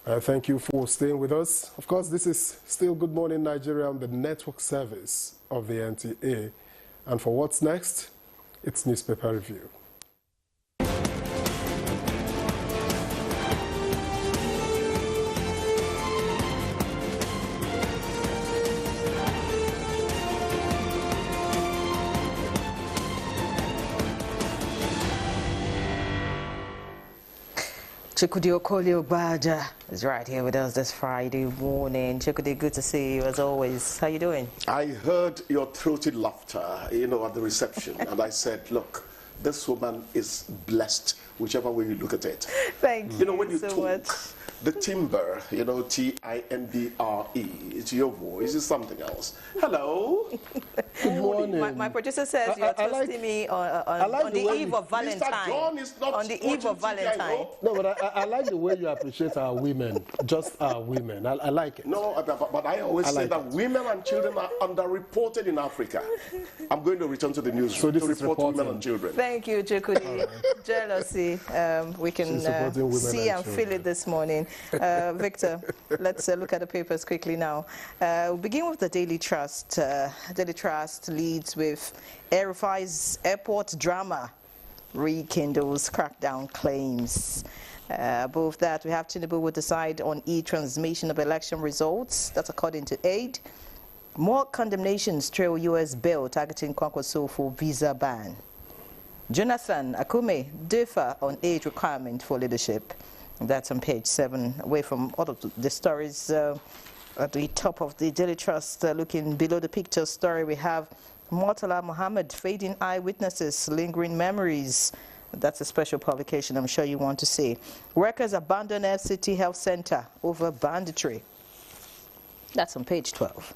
Thank you for staying with us. Of course, this is still Good Morning Nigeria on the network service of the NTA. And for what's next, it's newspaper review. Chikudi Obaja is right here with us this Friday morning. Chikudi, good to see you as always. How you doing? I heard your throaty laughter, at the reception, and I said, look, this woman is blessed, whichever way you look at it. Thank you when you so talk, much. the timbre, T-I-M-B-R-E, it's your voice, it's something else. Hello. Good morning. My producer says you're toasting me on the eve of Valentine. Mr. John is not on the eve of Valentine. No, but I like the way you appreciate our women, just our women. I like it. No, but I always say that women and children are underreported in Africa. I'm going to return to the newsroom to report women and children. Thank you, Chikudi. Jealousy. We can see and feel it this morning. Victor, let's look at the papers quickly now. We'll begin with the Daily Trust. Daily Trust leads with El-Rufai's airport drama rekindles crackdown claims. Above that, we have Tinubu will decide on e-transmission of election results. That's according to AID. More condemnations trail U.S. bill targeting Kwankwaso for visa ban. Jonathan Akume differ on age requirement for leadership. That's on page 7. Away from all of the stories at the top of the Daily Trust, looking below the picture story, we have Murtala Muhammad, fading eyewitnesses, lingering memories. That's a special publication I'm sure you want to see. Workers abandon FCT Health Center over banditry. That's on page 12.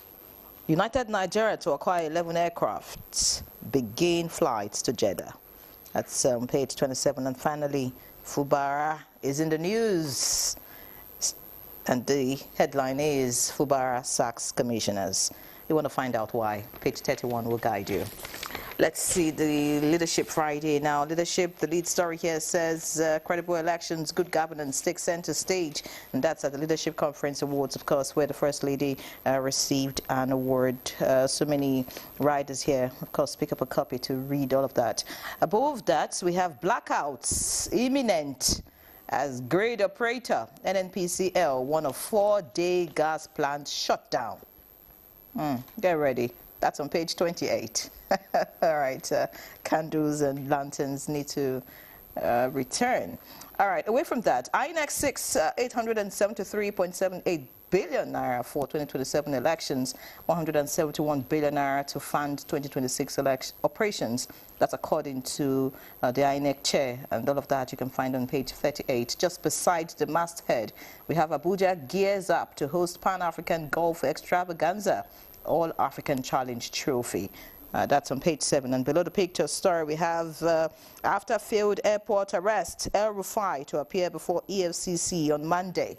United Nigeria to acquire 11 aircraft, begin flights to Jeddah. That's on page 27. And finally, Fubara is in the news. And the headline is Fubara sacks commissioners. You want to find out why? Page 31 will guide you. Let's see the Leadership Friday now. Leadership, the lead story here says credible elections, good governance takes center stage. And that's at the Leadership Conference Awards, of course, where the First Lady received an award. So many riders here, of course, pick up a copy to read all of that. Above that, we have blackouts imminent as grid operator, NNPCL, one of 4-day gas plants shut down. Get ready. That's on page 28. All right, candles and lanterns need to return. All right, away from that, INEC 873.78 billion naira for 2027 elections, 171 billion naira to fund 2026 operations. That's according to the INEC chair, and all of that you can find on page 38. Just beside the masthead, we have Abuja gears up to host Pan-African Golf Extravaganza, All African Challenge Trophy. That's on page 7. And below the picture story, we have, after failed airport arrest, El-Rufai to appear before EFCC on Monday.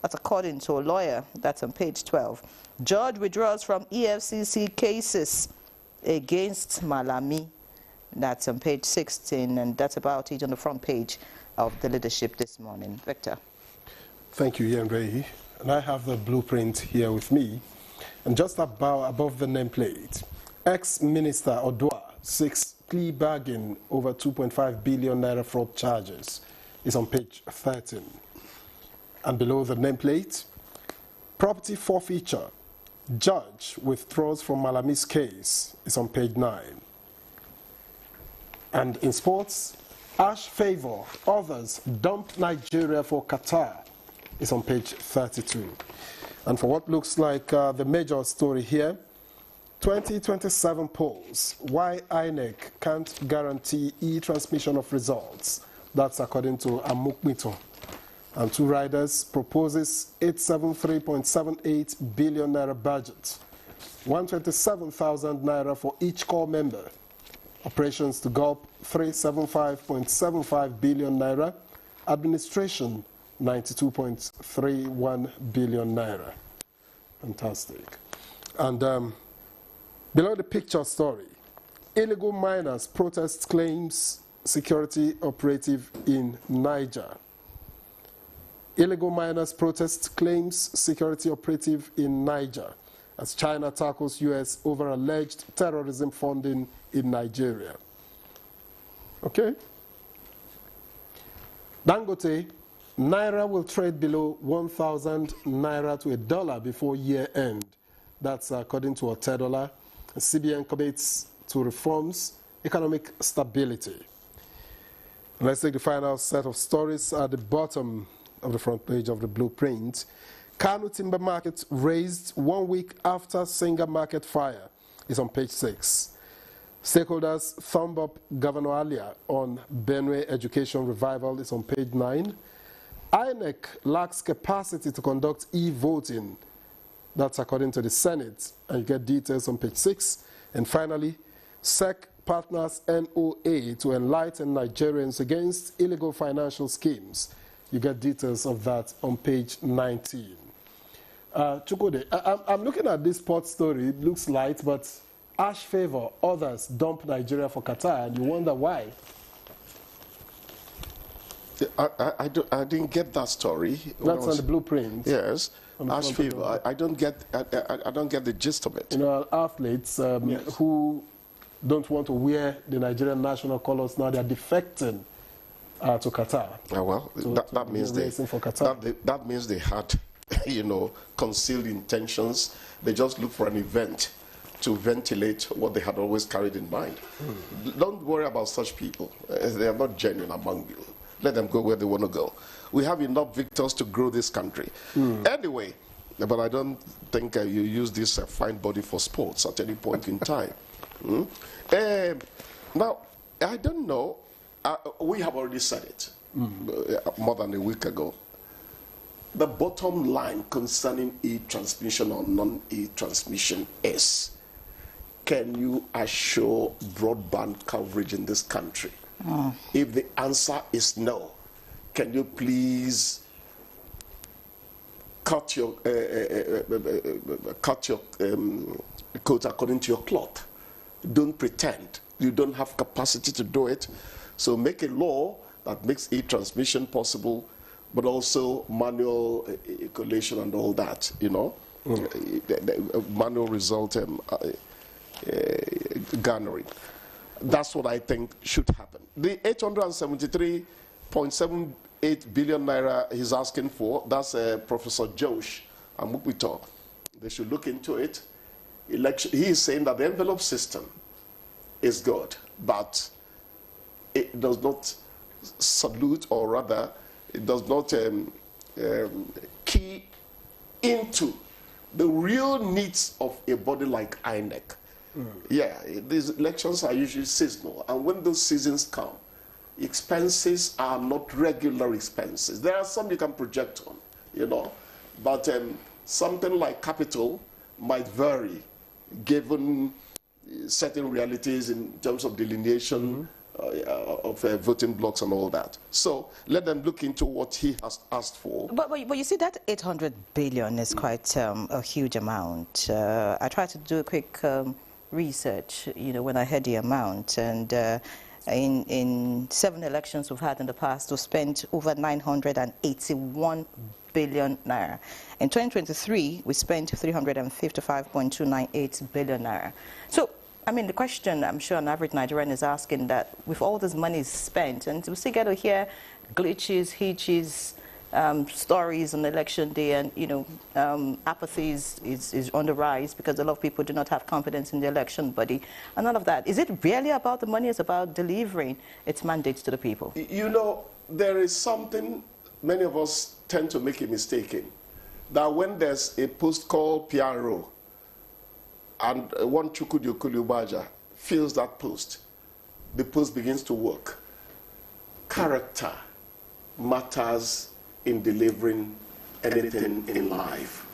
That's according to a lawyer. That's on page 12. Judge withdraws from EFCC cases against Malami. That's on page 16. And that's about it on the front page of the Leadership this morning. Victor. Thank you, Yenrei. And I have the blueprint here with me. And just above the nameplate, ex-minister Odua seeks plea bargain over 2.5 billion naira fraud charges is on page 13. And below the nameplate, property forfeiture, judge withdraws from Malami's case is on page 9. And in sports, Ash favor, others dump Nigeria for Qatar is on page 32. And for what looks like the major story here, 2027 polls, why INEC can't guarantee e-transmission of results. That's according to Amukmito. And two riders proposes 873.78 billion naira budget, 127,000 naira for each corps member. Operations to gulp 375.75 billion naira. Administration 92.31 billion naira. Fantastic. And below the picture story, illegal miners protest claims security operative in Niger. Illegal miners protest claims security operative in Niger as China tackles U.S. over alleged terrorism funding in Nigeria. Okay. Dangote, Naira will trade below 1,000 Naira to $1 before year end. That's according to Otedola. CBN commits to reforms, economic stability. Let's take the final set of stories at the bottom of the front page of the blueprint. Kano timber market raised 1 week after Singa market fire is on page 6. Stakeholders thumb up Governor Alia on Benue education revival is on page 9. INEC lacks capacity to conduct e-voting. That's according to the Senate, and you get details on page 6. And finally, SEC partners NOA to enlighten Nigerians against illegal financial schemes. You get details of that on page 19. Chukwude, I'm looking at this port story. It looks light, but ash favor, others dump Nigeria for Qatar, and you wonder why. I didn't get that story. That's on the blueprint. Yes, ash favor. I don't get the gist of it. You know, athletes yes, who don't want to wear the Nigerian national colors now, they are defecting to Qatar. Well, that means that means they had, you know, concealed intentions. They just look for an event to ventilate what they had always carried in mind. Don't worry about such people. They are not genuine among you. Let them go where they want to go. We have enough victors to grow this country. Anyway, but I don't think you use this fine body for sports at any point in time. Now, I don't know. We have already said it more than a week ago. The bottom line concerning e-transmission or non-e-transmission is, can you assure broadband coverage in this country? If the answer is no, can you please cut your coat according to your cloth? Don't pretend you don't have capacity to do it. So make a law that makes e-transmission possible, but also manual collation and all that, you know, manual result garnering. That's what I think should happen. The 873.78 billion naira he's asking for, that's Professor Josh Amukwito. They should look into it. He is saying that the envelope system is good, but it does not salute, or rather, it does not key into the real needs of a body like INEC. Yeah, these elections are usually seasonal, and when those seasons come, expenses are not regular expenses. There are some you can project on, you know, but something like capital might vary given certain realities in terms of delineation of voting blocks and all that. So let them look into what he has asked for. But you see, that 800 billion is quite a huge amount. I tried to do a quick research, you know, when I heard the amount, and in 7 elections we've had in the past, we've spent over 981 billion naira. In 2023, we spent 355.298 billion naira. So, I mean, the question I'm sure an average Nigerian is asking, that with all this money spent, and we still get to hear glitches, hitches, stories on election day, and you know, apathy is on the rise because a lot of people do not have confidence in the election body and all of that. Is it really about the money? It's about delivering its mandates to the people? You know, there is something many of us tend to make a mistake in, that when there's a post called PRO and one Chukwudi Ubaja fills that post, the post begins to work. Character matters in delivering anything in life.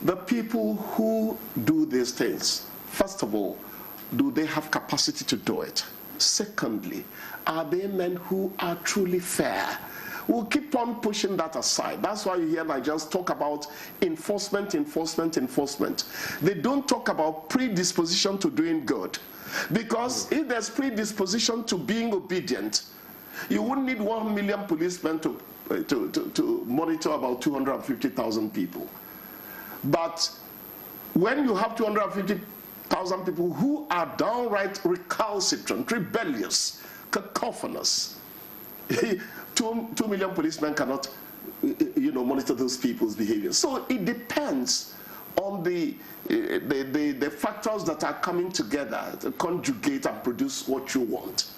The people who do these things, first of all, do they have capacity to do it? Secondly, are they men who are truly fair? We'll keep on pushing that aside. That's why you hear Nigerians talk about enforcement, enforcement, enforcement. They don't talk about predisposition to doing good. Because if there's predisposition to being obedient, you wouldn't need 1 million policemen to to monitor about 250,000 people. But when you have 250,000 people who are downright recalcitrant, rebellious, cacophonous, 2 million policemen cannot, monitor those people's behavior. So it depends on the factors that are coming together to conjugate and produce what you want.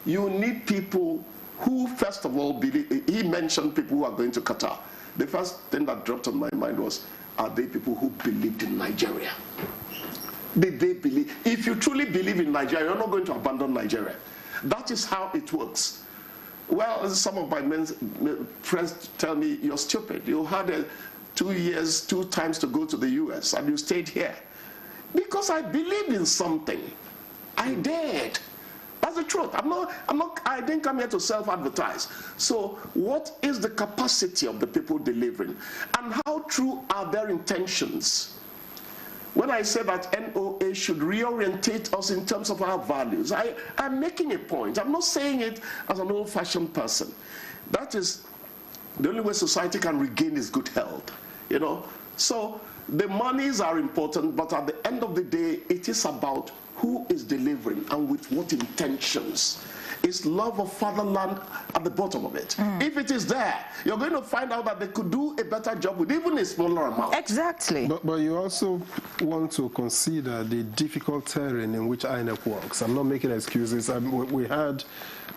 You need people who, first of all, believe. He mentioned people who are going to Qatar. The first thing that dropped on my mind was, are they people who believed in Nigeria? Did they believe? If you truly believe in Nigeria, you're not going to abandon Nigeria. That is how it works. Well, some of my friends tell me, you're stupid. You had 2 years, 2 times to go to the US, and you stayed here. Because I believed in something. I did. That's the truth. I didn't come here to self-advertise. So what is the capacity of the people delivering? And how true are their intentions? When I say that NOA should reorientate us in terms of our values, I'm making a point. I'm not saying it as an old-fashioned person. That is the only way society can regain its good health, So the monies are important, but at the end of the day, it is about who is delivering and with what intentions. Is love of fatherland at the bottom of it. If it is there, you're going to find out that they could do a better job with even a smaller amount. Exactly. But you also want to consider the difficult terrain in which INEC works. I'm not making excuses. We had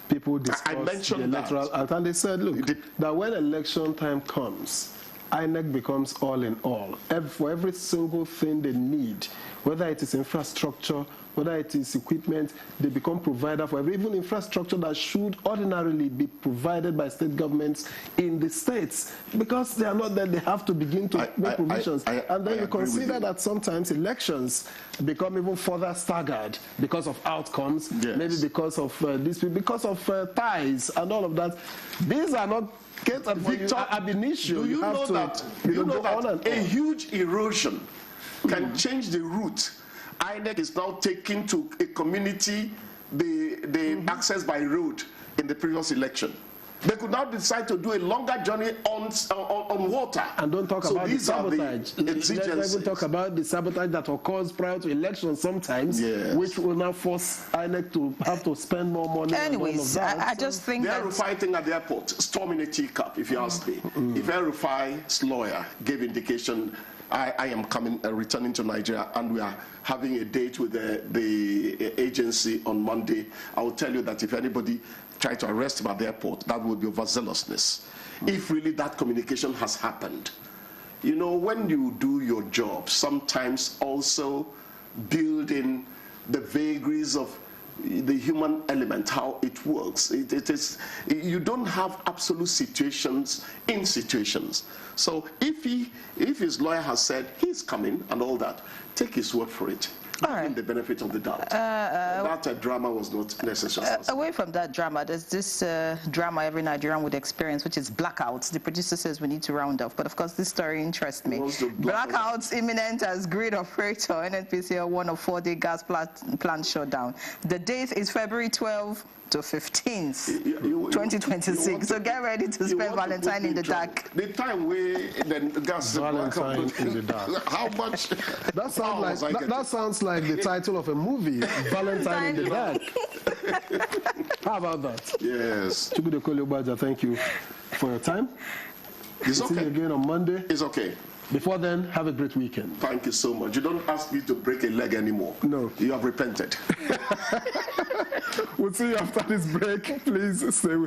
people discuss the electoral act, and they said, look, that when election time comes, INEC becomes all in all. For every single thing they need, whether it is infrastructure, whether it is equipment, they become provider for even infrastructure that should ordinarily be provided by state governments in the states. Because they are not there, they have to begin to make provisions. And then you consider that sometimes elections become even further staggered because of outcomes, maybe because of because of ties and all of that. These are not Victor, ab initio. Do you know that a huge erosion can change the route? INEC is now taking to a community the access by road in the previous election. They could now decide to do a longer journey on water. And don't talk about the sabotage. Let's even talk about the sabotage that occurs prior to elections sometimes, which will now force INEC to have to spend more money. Anyways, I just think that... El-Rufai thing at the airport, storm in a teacup, if you ask me. If El-Rufai's lawyer gave indication, I am returning to Nigeria, and we are having a date with the agency on Monday, I will tell you that if anybody try to arrest him at the airport, that would be overzealousness. If really that communication has happened. When you do your job, sometimes also build in the vagaries of the human element, how it works. You don't have absolute situations in situations. So if his lawyer has said he's coming and all that, take his word for it. The benefit of the doubt. That drama was not necessary. Away from that drama, there's this drama every Nigerian would experience, which is blackouts. The producer says we need to round off, but of course this story interests me. Blackouts imminent as grid operator NNPCL warn of 4-day gas plant shutdown. The date is February 12th to 15th, 2026. So get ready to spend Valentine in the dark. The time the gas Valentine in the dark. How much? That sounds like the title of a movie, Valentine in the Dark. How about that? Yes. Chukwudekoli, thank you for your time. It's okay. See you again on Monday. It's okay. Before then, have a great weekend. Thank you so much. You don't ask me to break a leg anymore. No. You have repented. We'll see you after this break. Please stay with